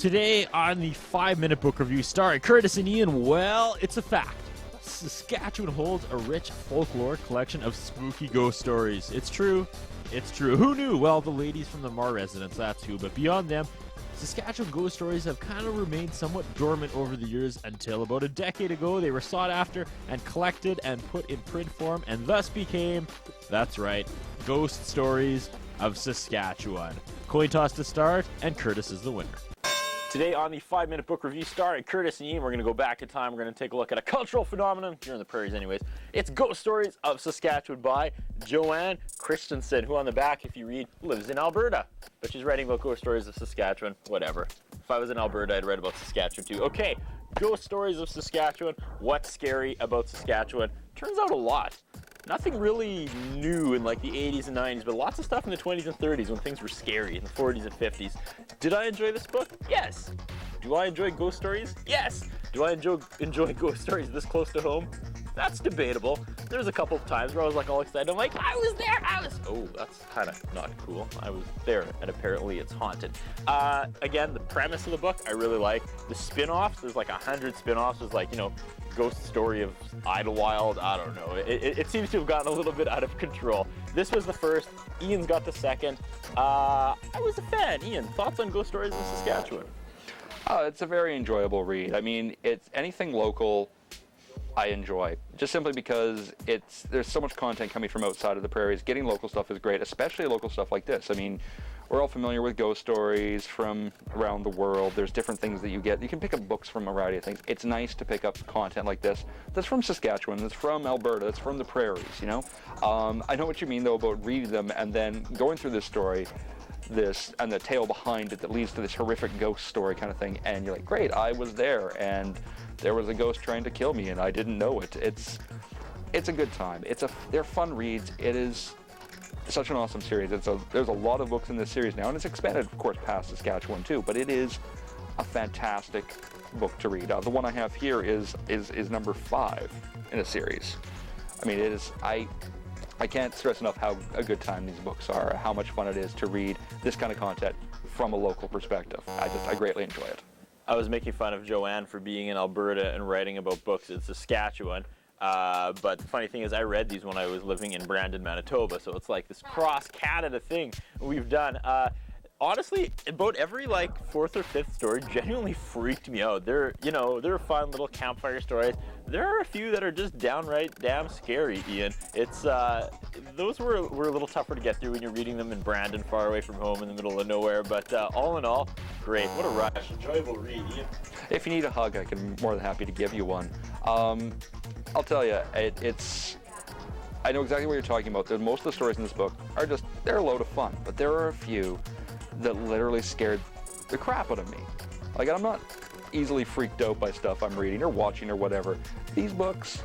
Today on the 5-minute book review starring Curtis and Ian, well, it's a fact. Saskatchewan holds a rich folklore collection of spooky ghost stories. It's true. It's true. Who knew? Well, the ladies from the Mar residence, that's who. But beyond them, Saskatchewan ghost stories have kind of remained somewhat dormant over the years until about a decade ago they were sought after and collected and put in print form and thus became, that's right, Ghost Stories of Saskatchewan. Coin toss to start, and Curtis is the winner. Today on the 5-minute book review starring Curtis and Ian, we're going to go back in time. We're going to take a look at a cultural phenomenon here in the prairies anyways. It's Ghost Stories of Saskatchewan by Joanne Christensen, who on the back, if you read, lives in Alberta. But she's writing about Ghost Stories of Saskatchewan, whatever. If I was in Alberta, I'd write about Saskatchewan too. Okay, Ghost Stories of Saskatchewan. What's scary about Saskatchewan? Turns out a lot. Nothing really new in like the 80s and 90s, but lots of stuff in the 20s and 30s when things were scary, in the 40s and 50s. Did I enjoy this book? Yes. Do I enjoy ghost stories? Yes. Do I enjoy ghost stories this close to home? That's debatable. There's a couple of times where I was like all excited. I'm like, I was there. Oh, that's kind of not cool. I was there, and apparently it's haunted. Again, the premise of the book I really like. The spin-offs, there's like 100 spin-offs. There's like, Ghost Story of Idlewild. I don't know. It seems to have gotten a little bit out of control. This was the first. Ian's got the second. I was a fan. Ian, thoughts on Ghost Stories of Saskatchewan? It's a very enjoyable read. I mean, it's anything local I enjoy, just simply because there's so much content coming from outside of the prairies. Getting local stuff is great, especially local stuff like this. I mean, we're all familiar with ghost stories from around the world. There's different things that you get. You can pick up books from a variety of things. It's nice to pick up content like this that's from Saskatchewan, that's from Alberta, that's from the prairies, I know what you mean, though, about reading them and then going through this story, and the tale behind it that leads to this horrific ghost story kind of thing, and you're like, great, I was there, and there was a ghost trying to kill me, and I didn't know it. It's a good time. They're fun reads. It is such an awesome series. There's a lot of books in this series now, and it's expanded, of course, past Saskatchewan too. But it is a fantastic book to read. The one I have here is number 5 in a series. I mean, it is. I can't stress enough how a good time these books are, how much fun it is to read this kind of content from a local perspective. I greatly enjoy it. I was making fun of Joanne for being in Alberta and writing about books in Saskatchewan. But the funny thing is I read these when I was living in Brandon, Manitoba, so it's like this cross-Canada thing we've done. Honestly, about every fourth or fifth story genuinely freaked me out. They're fun little campfire stories. There are a few that are just downright damn scary, Ian. It's those were a little tougher to get through when you're reading them in Brandon, far away from home in the middle of nowhere. But all in all, great. What a rush. Enjoyable read, Ian. If you need a hug, I can be more than happy to give you one. I'll tell you, I know exactly what you're talking about. Most of the stories in this book they're a load of fun, but there are a few that literally scared the crap out of me. Like, I'm not easily freaked out by stuff I'm reading or watching or whatever. These books,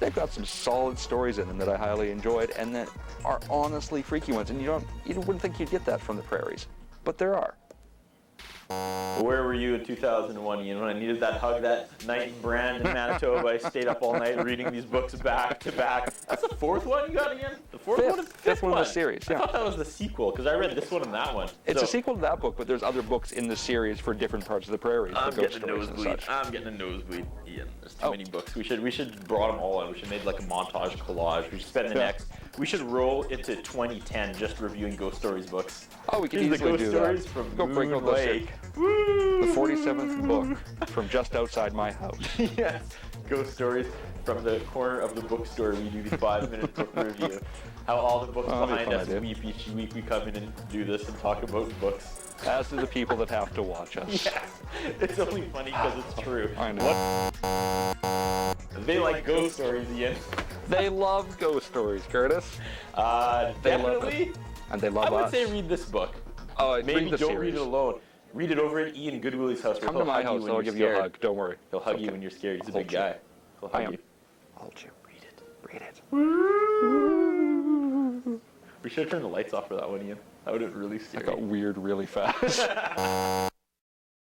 they've got some solid stories in them that I highly enjoyed and that are honestly freaky ones, and you wouldn't think you'd get that from the prairies, but there are. Where were you in 2001, Ian, when I needed that hug that night in Brandon, Manitoba? I stayed up all night reading these books back to back. That's the fourth one you got, Ian? The fifth one of the series, yeah. I thought that was the sequel, because I read this one and that one. It's a sequel to that book, but there's other books in the series for different parts of the prairies. I'm getting a nosebleed, Ian. There's too many books. We should brought them all in. We should make like a montage collage. We should spend we should roll into 2010 just reviewing Ghost Stories books. Oh, we can easily do that. Ghost Stories from Moon Lake. The 47th book from just outside my house. Yes, Ghost Stories from the corner of the bookstore. We do the 5-minute book review. How all the books behind us weep each week. We come in and do this and talk about books. As do the people that have to watch us. Yes, it's only funny because it's true. I know. They like ghost stories, Ian. They love ghost stories, Curtis. Definitely. And they love us. I would say read this book. Maybe don't read it alone. Read it over at Ian Goodwillie's house. Come to my house, I'll give you a hug. Don't worry. He'll hug you when you're scared. He's a big guy. He'll hug you. I'll hold you. Read it. We should have turned the lights off for that one, Ian. That would have really scared me. That got weird really fast.